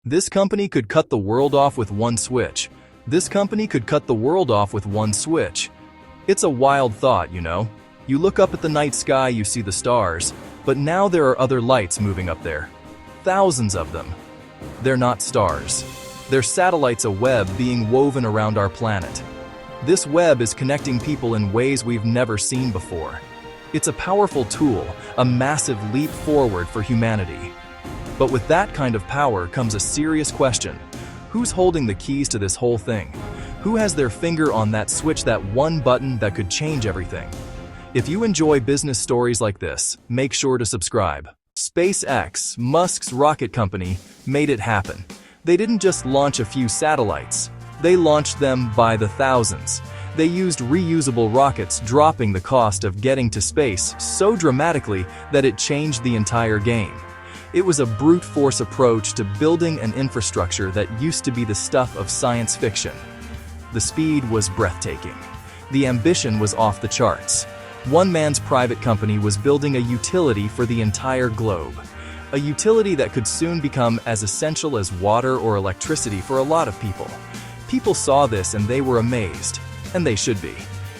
This company could cut the world off with one switch. This company could cut the world off with one switch. It's a wild thought, you know. You look up at the night sky, you see the stars, but now there are other lights moving up there. Thousands of them. They're not stars. They're satellites, a web being woven around our planet. This web is connecting people in ways we've never seen before. It's a powerful tool, a massive leap forward for humanity. But with that kind of power comes a serious question. Who's holding the keys to this whole thing? Who has their finger on that switch, that one button that could change everything? If you enjoy business stories like this, make sure to subscribe. SpaceX, Musk's rocket company, made it happen. They didn't just launch a few satellites. They launched them by the thousands. They used reusable rockets, dropping the cost of getting to space so dramatically that it changed the entire game. It was a brute force approach to building an infrastructure that used to be the stuff of science fiction. The speed was breathtaking. The ambition was off the charts. One man's private company was building a utility for the entire globe. A utility that could soon become as essential as water or electricity for a lot of people. People saw this and they were amazed. And they should be.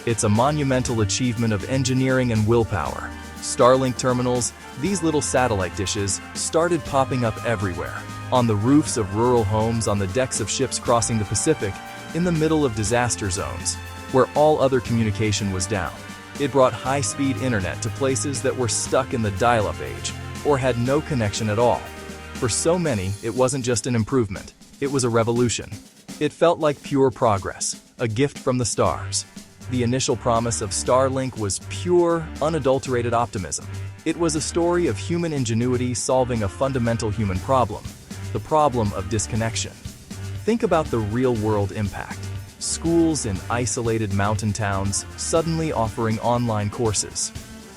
It's a monumental achievement of engineering and willpower. Starlink terminals, these little satellite dishes, started popping up everywhere. On the roofs of rural homes, on the decks of ships crossing the Pacific, in the middle of disaster zones, where all other communication was down. It brought high-speed internet to places that were stuck in the dial-up age, or had no connection at all. For so many, it wasn't just an improvement, it was a revolution. It felt like pure progress, a gift from the stars. The initial promise of Starlink was pure, unadulterated optimism. It was a story of human ingenuity solving a fundamental human problem, the problem of disconnection. Think about the real-world impact. Schools in isolated mountain towns suddenly offering online courses.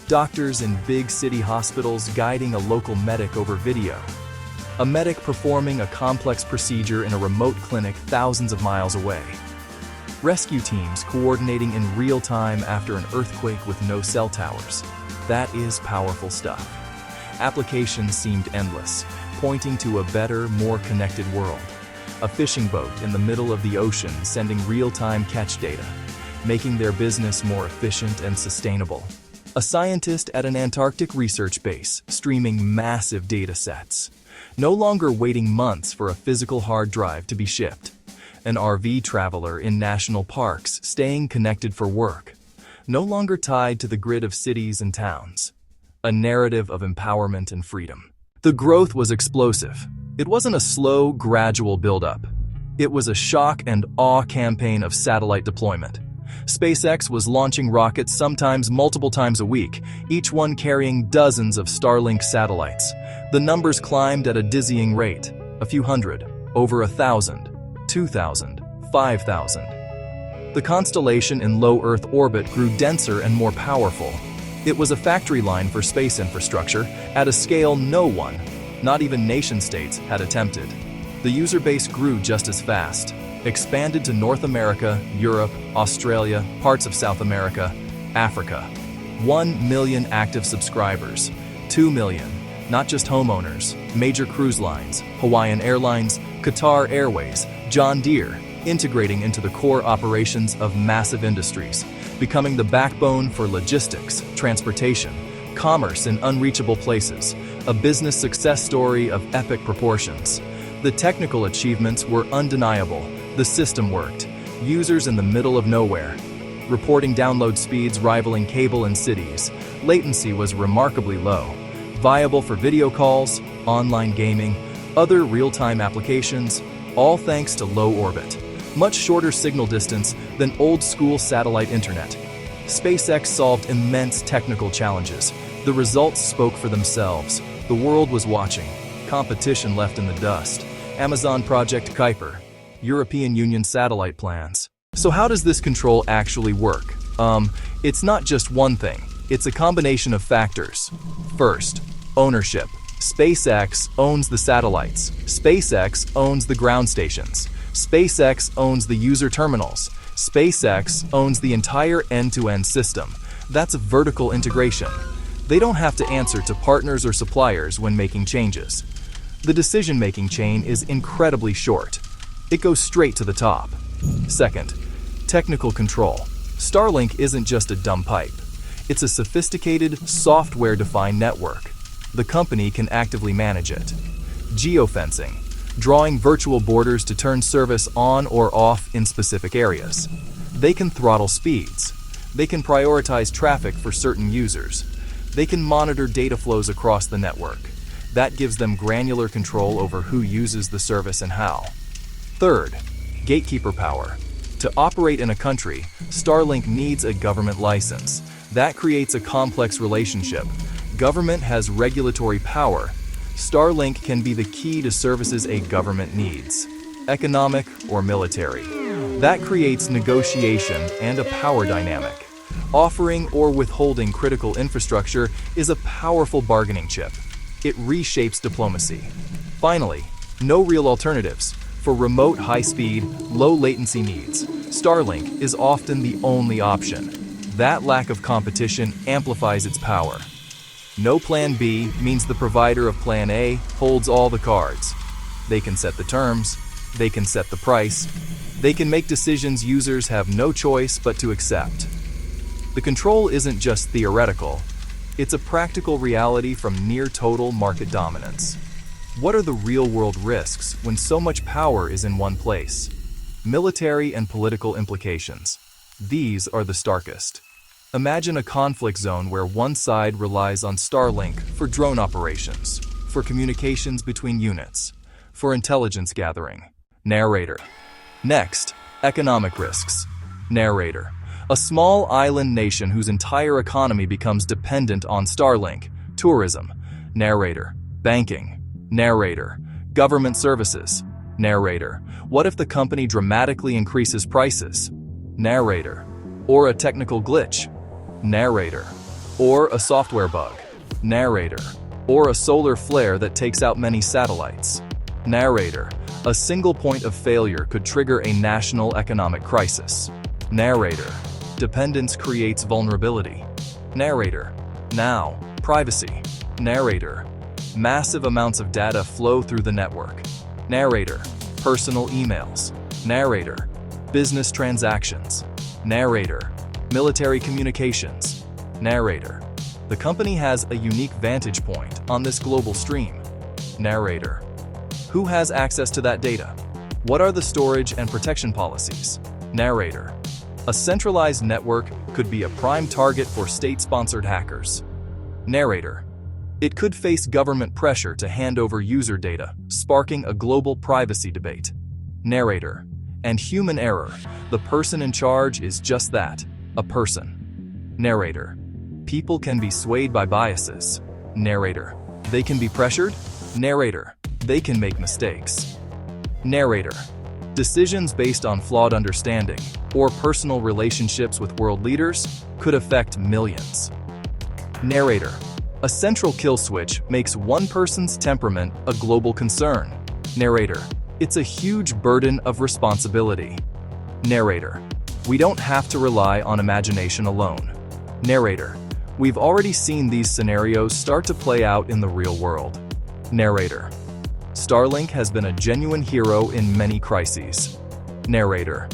Doctors in big city hospitals guiding a local medic over video. A medic performing a complex procedure in a remote clinic thousands of miles away. Rescue teams coordinating in real time after an earthquake with no cell towers. That is powerful stuff. Applications seemed endless, pointing to a better, more connected world. A fishing boat in the middle of the ocean sending real-time catch data, making their business more efficient and sustainable. A scientist at an Antarctic research base streaming massive data sets. No longer waiting months for a physical hard drive to be shipped. An RV traveler in national parks staying connected for work. No longer tied to the grid of cities and towns. A narrative of empowerment and freedom. The growth was explosive. It wasn't a slow, gradual build-up. It was a shock and awe campaign of satellite deployment. SpaceX was launching rockets sometimes multiple times a week, each one carrying dozens of Starlink satellites. The numbers climbed at a dizzying rate. A few hundred, over 1,000, 2,000, 5,000. The constellation in low Earth orbit grew denser and more powerful. It was a factory line for space infrastructure at a scale no one, not even nation-states, had attempted. The user base grew just as fast, expanded to North America, Europe, Australia, parts of South America, Africa. 1 million active subscribers, 2 million, not just homeowners, major cruise lines, Hawaiian Airlines, Qatar Airways, John Deere, integrating into the core operations of massive industries, becoming the backbone for logistics, transportation, commerce in unreachable places, a business success story of epic proportions. The technical achievements were undeniable. The system worked. Users in the middle of nowhere. Reporting download speeds rivaling cable in cities. Latency was remarkably low. Viable for video calls, online gaming, other real-time applications, all thanks to low orbit. Much shorter signal distance than old-school satellite internet. SpaceX solved immense technical challenges. The results spoke for themselves. The world was watching. Competition left in the dust. Amazon Project Kuiper. European Union satellite plans. So how does this control actually work? It's not just one thing. It's a combination of factors. First, ownership. SpaceX owns the satellites. SpaceX owns the ground stations. SpaceX owns the user terminals. SpaceX owns the entire end-to-end system. That's vertical integration. They don't have to answer to partners or suppliers when making changes. The decision-making chain is incredibly short. It goes straight to the top. Second, technical control. Starlink isn't just a dumb pipe. It's a sophisticated, software-defined network. The company can actively manage it. Geofencing, drawing virtual borders to turn service on or off in specific areas. They can throttle speeds. They can prioritize traffic for certain users. They can monitor data flows across the network. That gives them granular control over who uses the service and how. Third, gatekeeper power. To operate in a country, Starlink needs a government license. That creates a complex relationship. Government has regulatory power. Starlink can be the key to services a government needs, economic or military. That creates negotiation and a power dynamic. Offering or withholding critical infrastructure is a powerful bargaining chip. It reshapes diplomacy. Finally, no real alternatives. For remote, high-speed, low-latency needs, Starlink is often the only option. That lack of competition amplifies its power. No Plan B means the provider of Plan A holds all the cards. They can set the terms, they can set the price, they can make decisions users have no choice but to accept. The control isn't just theoretical, it's a practical reality from near-total market dominance. What are the real-world risks when so much power is in one place? Military and political implications. These are the starkest. Imagine a conflict zone where one side relies on Starlink for drone operations, for communications between units, for intelligence gathering. Narrator. Next, economic risks. Narrator. A small island nation whose entire economy becomes dependent on Starlink. Tourism. Narrator. Banking. Narrator. Government services. Narrator. What if the company dramatically increases prices? Narrator. Or a technical glitch? Narrator. Or a software bug? Narrator. Or a solar flare that takes out many satellites? Narrator. A single point of failure could trigger a national economic crisis. Narrator. Dependence creates vulnerability. Narrator. Now, privacy. Narrator. Massive amounts of data flow through the network. Narrator. Personal emails. Narrator. Business transactions. Narrator. Military communications. Narrator. The company has a unique vantage point on this global stream. Narrator. Who has access to that data? What are the storage and protection policies? Narrator. A centralized network could be a prime target for state-sponsored hackers. Narrator. It could face government pressure to hand over user data, sparking a global privacy debate. Narrator. And human error. The person in charge is just that. A person. Narrator. People can be swayed by biases. Narrator. They can be pressured. Narrator. They can make mistakes. Narrator. Decisions based on flawed understanding or personal relationships with world leaders could affect millions. Narrator. A central kill switch makes one person's temperament a global concern. Narrator. It's a huge burden of responsibility. Narrator. We don't have to rely on imagination alone. Narrator. We've already seen these scenarios start to play out in the real world. Narrator. Starlink has been a genuine hero in many crises. Narrator.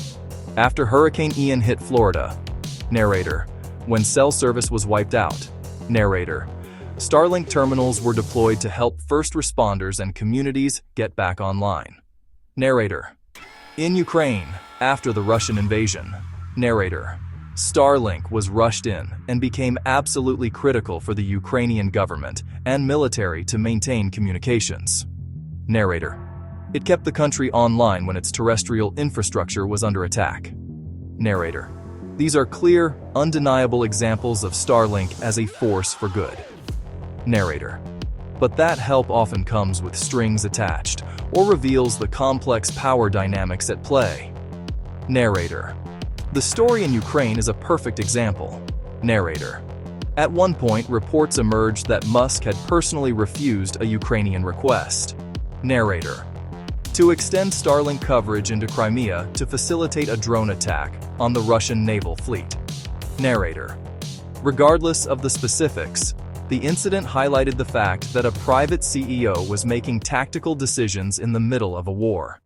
After Hurricane Ian hit Florida. Narrator. When cell service was wiped out. Narrator. Starlink terminals were deployed to help first responders and communities get back online. Narrator. In Ukraine, after the Russian invasion. Narrator. Starlink was rushed in and became absolutely critical for the Ukrainian government and military to maintain communications. Narrator. It kept the country online when its terrestrial infrastructure was under attack. Narrator. These are clear, undeniable examples of Starlink as a force for good. Narrator. But that help often comes with strings attached or reveals the complex power dynamics at play. Narrator. The story in Ukraine is a perfect example. Narrator. At one point, reports emerged that Musk had personally refused a Ukrainian request. Narrator. To extend Starlink coverage into Crimea to facilitate a drone attack on the Russian naval fleet. Narrator. Regardless of the specifics, The incident highlighted the fact that a private CEO was making tactical decisions in the middle of a war.